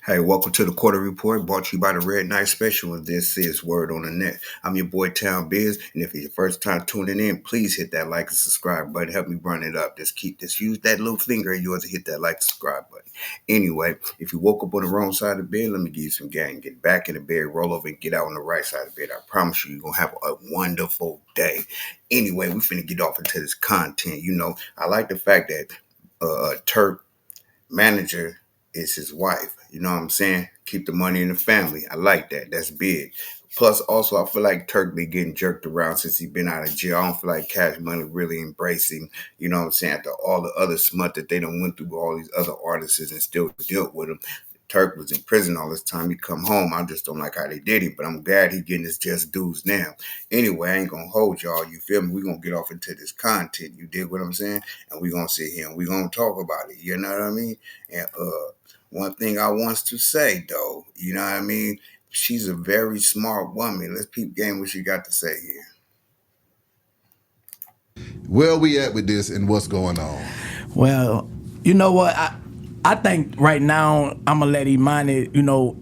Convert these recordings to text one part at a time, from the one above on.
Hey, welcome to the Quarter Report, brought to you by the Red Knight Special, and this is Word on the Net. I'm your boy Town Biz, and if it's your first time tuning in, please hit that like and subscribe button. Help me run it up. Use that little finger of yours to hit that like subscribe button. Anyway, if you woke up on the wrong side of the bed, let me give you some game. Get back in the bed, roll over, and get out on the right side of the bed. I promise you're gonna have a wonderful day. Anyway, we finna get off into this content. I like the fact that Turk manager is his wife. You know what I'm saying? Keep the money in the family. I like that. That's big. Plus, also, I feel like Turk been getting jerked around since he been out of jail. I don't feel like Cash Money really embracing, you know what I'm saying, after all the other smut that they done went through with all these other artists and still dealt with him. Turk was in prison all this time. He come home. I just don't like how they did him, but I'm glad he getting his just dues now. Anyway, I ain't gonna hold y'all. You feel me? We gonna get off into this content. You dig what I'm saying? And we gonna sit here and we gonna talk about it. You know what I mean? And one thing I wants to say though, you know what I mean? She's a very smart woman. Let's peep game what she got to say here. Where we at with this and what's going on? Well, you know what? I think right now I'm gonna let Imani,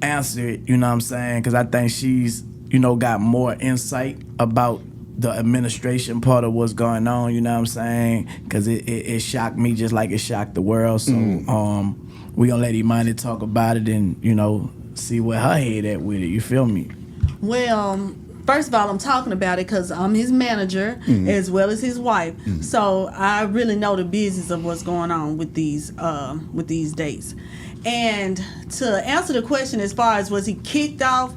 answer it. You know what I'm saying? Because I think she's, got more insight about the administration part of what's going on. You know what I'm saying? Because it shocked me just like it shocked the world. So we gonna let Imani talk about it and see where her head at with it. You feel me? Well, first of all, I'm talking about it because I'm his manager as well as his wife. So I really know the business of what's going on with these dates. And to answer the question, as far as was he kicked off,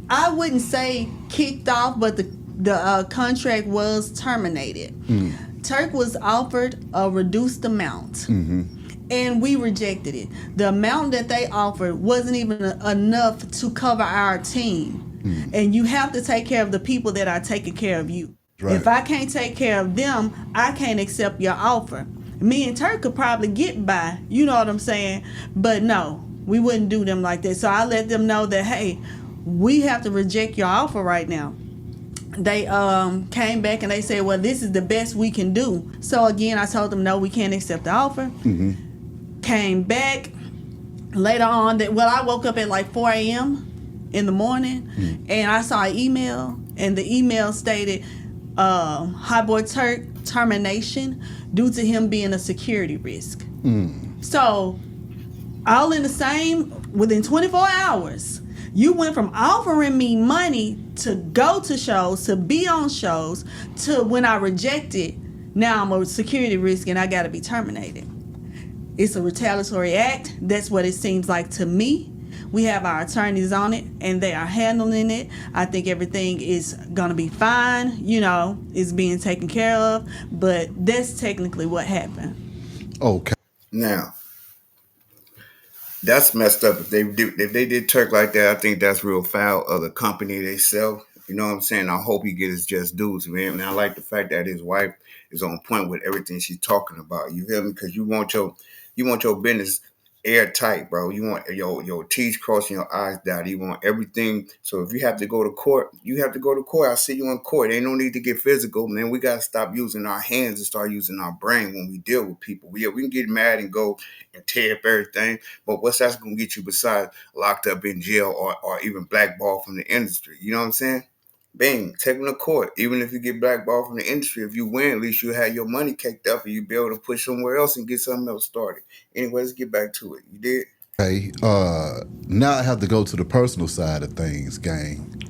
I wouldn't say kicked off, but the contract was terminated. Turk was offered a reduced amount. And we rejected it. The amount that they offered wasn't even enough to cover our team. And you have to take care of the people that are taking care of you. Right. If I can't take care of them, I can't accept your offer. Me and Turk could probably get by, you know what I'm saying? But no, we wouldn't do them like that. So I let them know that, hey, we have to reject your offer right now. They came back and they said, well, this is the best we can do. So again, I told them, no, we can't accept the offer. Came back later on. I woke up at like 4 a.m. in the morning, and I saw an email, and the email stated, Hot Boy Turk termination due to him being a security risk. So, all in the same, within 24 hours, you went from offering me money to go to shows, to be on shows, to when I rejected, now I'm a security risk and I got to be terminated. It's a retaliatory act. That's what it seems like to me. We have our attorneys on it, and they are handling it. I think everything is going to be fine. It's being taken care of. But that's technically what happened. Okay. Now, that's messed up. If they did Turk like that, I think that's real foul of the company they sell. You know what I'm saying? I hope he gets his just dues, man. And I like the fact that his wife is on point with everything she's talking about. You feel me? Because you want your business airtight, bro. You want your T's crossed and your I's dotted. You want everything. So if you have to go to court, you have to go to court. I see you in court. Ain't no need to get physical, man. We gotta stop using our hands and start using our brain when we deal with people. We can get mad and go and tear up everything, but what's that gonna get you besides locked up in jail or even blackballed from the industry? You know what I'm saying? Bang, take them to court. Even if you get blackballed from the industry, if you win, at least you have your money caked up and you be able to push somewhere else and get something else started. Anyway, let's get back to it. You did? Hey, now I have to go to the personal side of things, gang.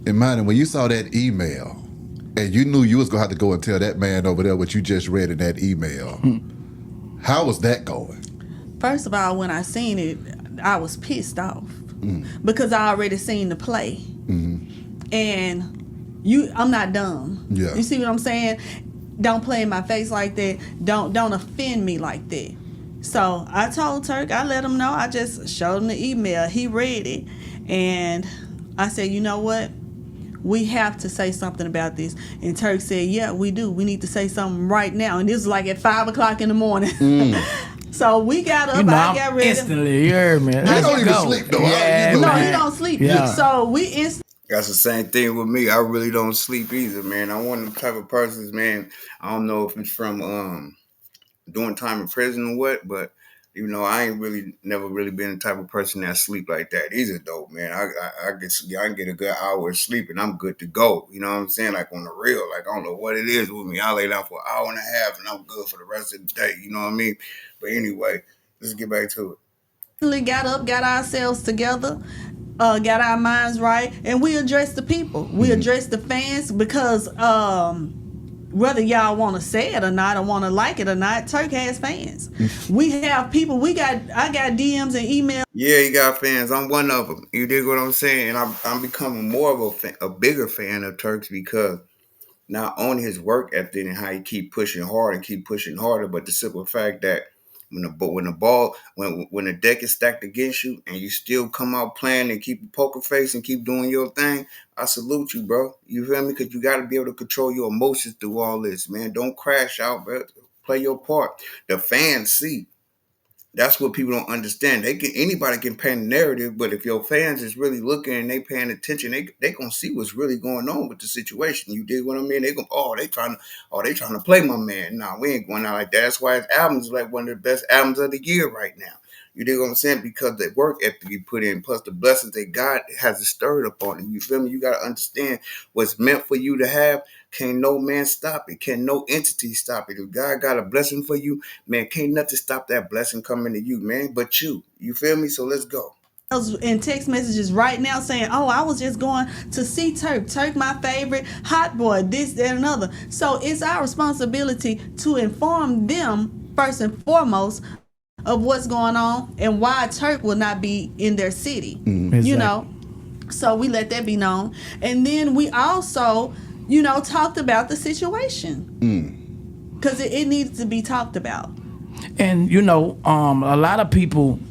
Imagine when you saw that email and you knew you was gonna have to go and tell that man over there what you just read in that email. How was that going? First of all, when I seen it, I was pissed off because I already seen the play. And I'm not dumb. Yeah. You see what I'm saying? Don't play in my face like that. Don't offend me like that. So I told Turk, I let him know. I just showed him the email. He read it. And I said, you know what? We have to say something about this. And Turk said, yeah, we do. We need to say something right now. And this was like at 5 o'clock in the morning. So we got up. I got ready. Instantly, you heard me. You don't even sleep though. Yeah, no, he don't sleep. Yeah. So we instantly. That's the same thing with me. I really don't sleep either, man. I'm one of the type of persons, man. I don't know if it's from doing time in prison or what, but You know, I ain't really never really been the type of person that sleep like that either, though, man. I can get a good hour of sleep and I'm good to go. You know what I'm saying? Like on the real, like I don't know what it is with me. I lay down for an hour and a half and I'm good for the rest of the day. You know what I mean? But anyway, let's get back to it. Got up, got ourselves together, got our minds right, and we address the people. We address the fans because whether y'all want to say it or not, or want to like it or not, Turk has fans. We have people. I got DMs and emails. Yeah, you got fans. I'm one of them. You dig what I'm saying? And I'm becoming more of a bigger fan of Turks because not only his work ethic and how he keep pushing hard and keep pushing harder, but the simple fact that when the deck is stacked against you and you still come out playing and keep a poker face and keep doing your thing, I salute you, bro. You feel me? Because you got to be able to control your emotions through all this, man. Don't crash out, bro. Play your part. The fans see. That's what people don't understand. Anybody can paint a narrative, but if your fans is really looking and they paying attention, they gonna see what's really going on with the situation. You dig what I mean? They go, they trying to play my man. Nah, we ain't going out like that. That's why his album is like one of the best albums of the year right now. You dig what I'm saying? Because the work ethic you put in, plus the blessings that God has stirred upon you. You feel me? You gotta understand what's meant for you to have. Can't no man stop it. Can no entity stop it. If God got a blessing for you, man, can't nothing stop that blessing coming to you, man, but you. You feel me? So let's go. and text messages right now saying, "Oh, I was just going to see Turk. Turk, my favorite, hot boy, this, that, and another." So it's our responsibility to inform them first and foremost of what's going on and why Turk will not be in their city. Exactly. You know, so we let that be known, and then we also, talked about the situation because it needs to be talked about. And a lot of people.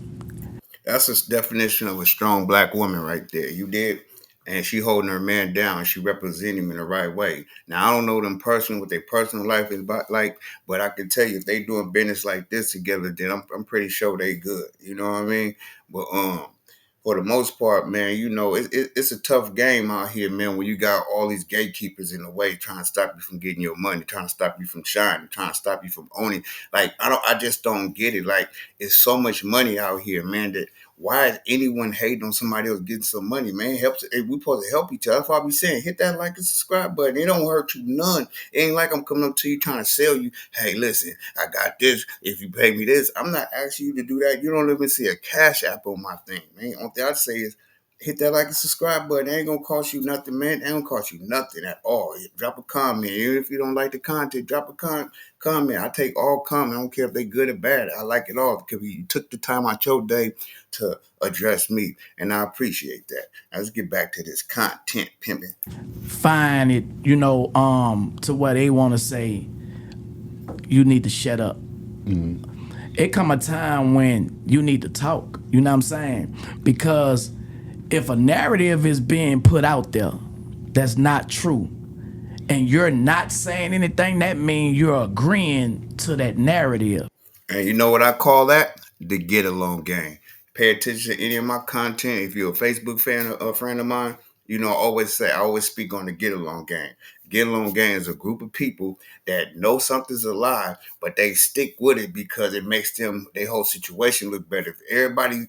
That's a definition of a strong black woman right there. You did. And she holding her man down. She representing him in the right way. Now I don't know them personally what their personal life is about like, but I can tell you if they doing business like this together, then I'm pretty sure they good. You know what I mean? But for the most part, man, it's a tough game out here, man. When you got all these gatekeepers in the way, trying to stop you from getting your money, trying to stop you from shining, trying to stop you from owning. Like I just don't get it. Like it's so much money out here, man. That why is anyone hating on somebody else getting some money, man? Helps. We supposed to help each other. That's why I be saying, hit that like and subscribe button. It don't hurt you none. It ain't like I'm coming up to you trying to sell you. Hey, listen, I got this. If you pay me this, I'm not asking you to do that. You don't even see a cash app on my thing, man. Only thing I'd say is hit that like and subscribe button. It ain't gonna cost you nothing, man. It ain't gonna cost you nothing at all. Drop a comment. Even if you don't like the content, drop a comment. I take all comments. I don't care if they good or bad. I like it all because you took the time out your day to address me, and I appreciate that. Now let's get back to this content pimping. Find it, to where they want to say you need to shut up. It come a time when you need to talk. You know what I'm saying? Because if a narrative is being put out there that's not true, and you're not saying anything, that means you're agreeing to that narrative. And you know what I call that? The get along game. Pay attention to any of my content. If you're a Facebook fan or a friend of mine, I always speak on the get along game. Get along game is a group of people that know something's a lie, but they stick with it because it makes their whole situation look better. If everybody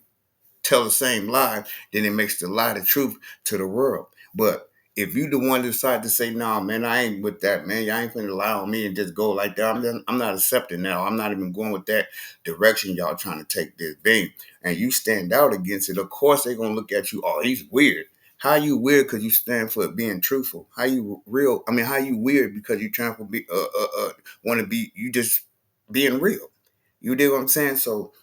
tell the same lie, then it makes the lie the truth to the world. But if you the one that decide to say, "Nah, man, I ain't with that, man. Y'all ain't finna lie on me and just go like that," I'm not accepting now. I'm not even going with that direction y'all trying to take this thing. And you stand out against it. Of course, they're gonna look at you. Oh, he's weird. How you weird because you stand for being truthful? How you real? I mean, how you weird because you trying to be want to be you just being real? You dig what I'm saying? So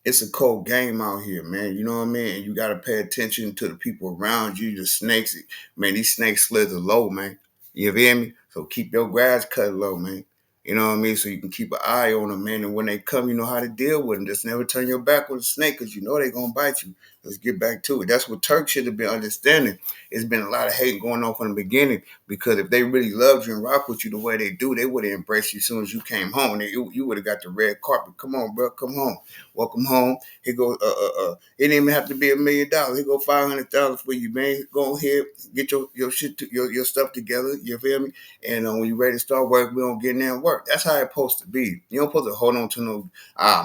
it's a cold game out here, man. You know what I mean? And you got to pay attention to the people around you, the snakes. Man, these snakes slither low, man. You feel me? So keep your grass cut low, man. You know what I mean? So you can keep an eye on them, man. And when they come, you know how to deal with them. Just never turn your back on a snake because you know they're going to bite you. Let's get back to it. That's what Turk should have been understanding. It's been a lot of hate going on from the beginning because if they really loved you and rock with you the way they do, they would have embraced you as soon as you came home. You would have got the red carpet. Come on, bro. Come home. Welcome home. Here go. It didn't even have to be $1 million. Here go $500 for you, man. Go ahead, get your shit, your stuff together. You feel me? And when you ready to start work, we don't get in there and work. start. That's how it's supposed to be. You don't supposed to hold on to no,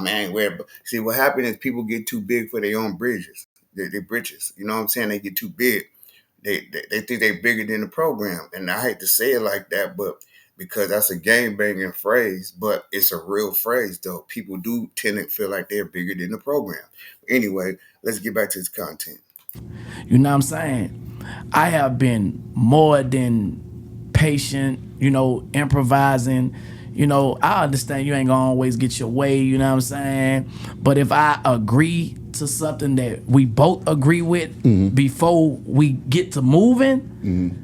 man, where, see, what happened is people get too big for their own bridges. Their britches. You know what I'm saying? They get too big. They think they're bigger than the program. And I hate to say it like that, but because that's a game banging phrase, but it's a real phrase though. People do tend to feel like they're bigger than the program. Anyway, let's get back to this content. You know what I'm saying? I have been more than patient, improvising. I understand you ain't gonna always get your way, you know what I'm saying? But if I agree to something that we both agree with before we get to moving,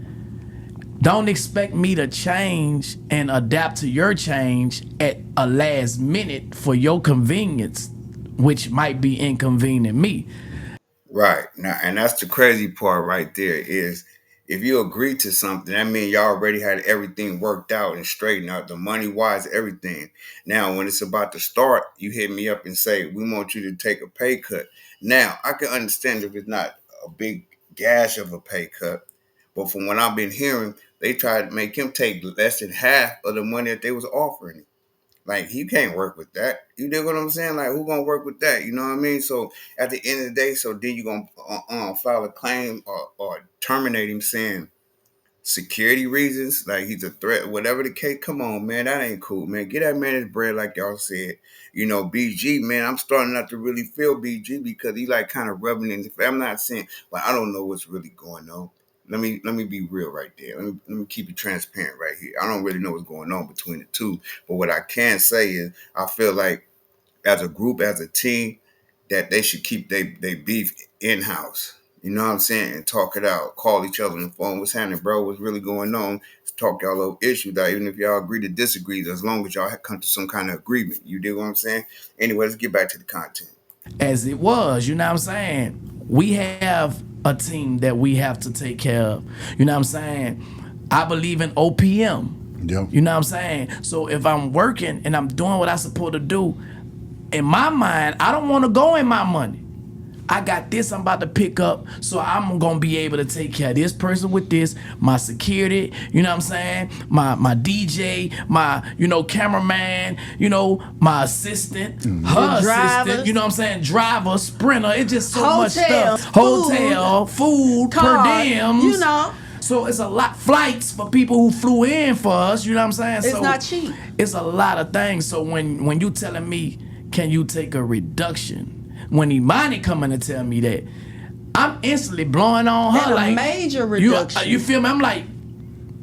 don't expect me to change and adapt to your change at a last minute for your convenience, which might be inconvenient me. Right. Now, and that's the crazy part right there is if you agree to something, that means y'all already had everything worked out and straightened out, the money wise, everything. Now, when it's about to start, you hit me up and say, we want you to take a pay cut. Now, I can understand if it's not a big gash of a pay cut, but from what I've been hearing, they tried to make him take less than half of the money that they was offering him. Like he can't work with that. You dig what I'm saying? Like who gonna work with that? You know what I mean? So at the end of the day, so then you gonna file a claim or terminate him saying security reasons, like he's a threat, whatever the case. Come on, man, that ain't cool, man. Get that man his bread, like y'all said. BG, man, I'm starting not to really feel BG because he like kind of rubbing in. I'm not saying, but I don't know what's really going on. Let me be real right there. Let me keep it transparent right here. I don't really know what's going on between the two, but what I can say is I feel like as a group, as a team, that they should keep they beef in house. You know what I'm saying? And talk it out. Call each other on the phone. What's happening, bro? What's really going on? Talk y'all little issues out. Even if y'all agree to disagree, as long as y'all come to some kind of agreement. You dig what I'm saying? Anyway, let's get back to the content. As it was, you know what I'm saying? We have a team that we have to take care of. You know what I'm saying? I believe in OPM. Yep. You know what I'm saying? So if I'm working and I'm doing what I'm supposed to do, in my mind, I don't want to go in my money. I got this I'm about to pick up, so I'm gonna be able to take care of this person with this, my security, you know what I'm saying? My DJ, my, cameraman, my assistant, her Drivers. assistant, you know what I'm saying? Driver, sprinter, it's just so much Hotels, stuff. Hotel, food, per car, diems. So it's a lot flights for people who flew in for us, you know what I'm saying? It's So not cheap. it's a lot of things. So when you telling me, can you take a reduction? When Imani coming to tell me that, I'm instantly blowing on her And a like major reduction. You feel me? I'm like,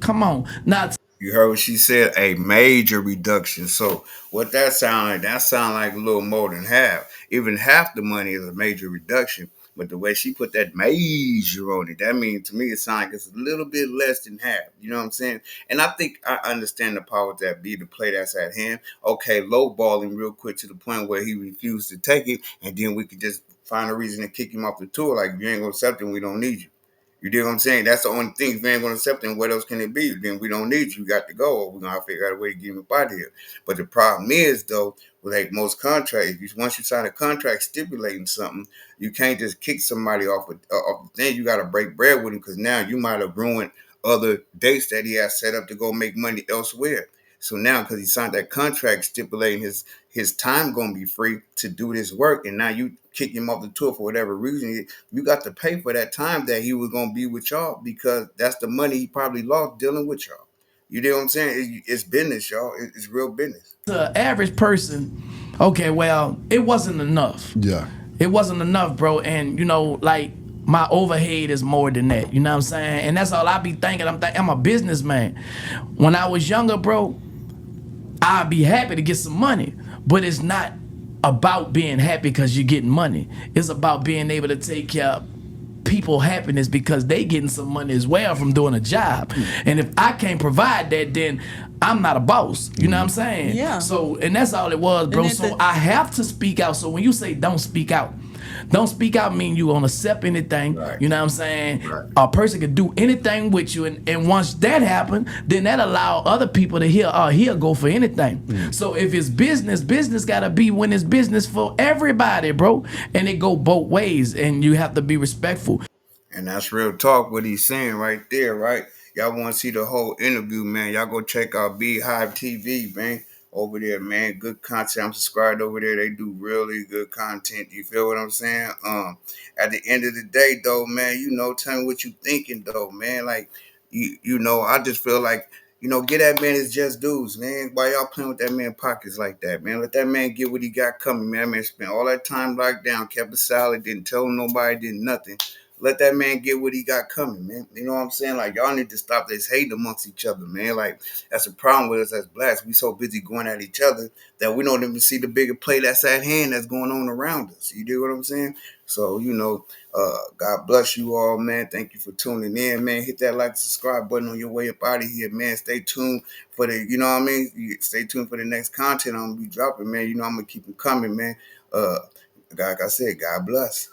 come on, now. You heard what she said, a major reduction. So what that sound like a little more than half. Even half the money is a major reduction. But the way she put that major on it, that means to me it sounds like it's a little bit less than half. You know what I'm saying? And I think I understand the powers that be, the play that's at hand. Okay, lowball him real quick to the point where he refused to take it, and then we could just find a reason to kick him off the tour. Like, if you ain't gonna accept it, we don't need you. You dig what I'm saying? That's the only thing. If you ain't gonna accept it, what else can it be? Then we don't need you. You got to go, or we're gonna have to figure out a way to get him up out of here. But the problem is, though, with like most contracts, if once you sign a contract stipulating something, you can't just kick somebody off the thing. You got to break bread with him because now you might have ruined other dates that he has set up to go make money elsewhere. So now, because he signed that contract stipulating his time gonna be free to do this work, and now you kick him off the tour for whatever reason, you got to pay for that time that he was gonna be with y'all because that's the money he probably lost dealing with y'all. You know what I'm saying? It's business, y'all. It's real business. The average person, okay, well, it wasn't enough. Yeah. It wasn't enough, bro. And like my overhead is more than that. You know what I'm saying? And that's all I be thinking. I'm a businessman. When I was younger, bro, I'd be happy to get some money, but it's not about being happy because you're getting money. It's about being able to take care of people happiness because they getting some money as well from doing a job. And if I can't provide that, then I'm not a boss. You know what I'm saying? Yeah. So, and that's all it was, bro. And So I have to speak out. So when you say don't speak out mean you gonna accept anything. Right. You know what I'm saying? Right. A person can do anything with you, and once that happen, then that allow other people to hear, oh, he'll go for anything. So if it's business gotta be when it's business for everybody, bro. And it go both ways, and you have to be respectful. And that's real talk, what he's saying right there, right? y'all want to see the whole interview, man, y'all go check out Beehive TV, man. Over there, man, good content. I'm subscribed over there. They do really good content. You feel what I'm saying? At the end of the day, though, man, tell me what you thinking, though, man. Like, I just feel like, get that man his just dues, man. Why y'all playing with that man pockets like that, man? Let that man get what he got coming, man. That man spent all that time locked down, kept it solid, didn't tell nobody, did nothing. Let that man get what he got coming, man. You know what I'm saying? Like, y'all need to stop this hate amongst each other, man. Like, that's a problem with us as blacks. We so busy going at each other that we don't even see the bigger play that's at hand that's going on around us. You do what I'm saying? So, God bless you all, man. Thank you for tuning in, man. Hit that like, subscribe button on your way up out of here, man. Stay tuned for the, you know what I mean? Stay tuned for the next content I'm going to be dropping, man. I'm going to keep them coming, man. Like I said, God bless.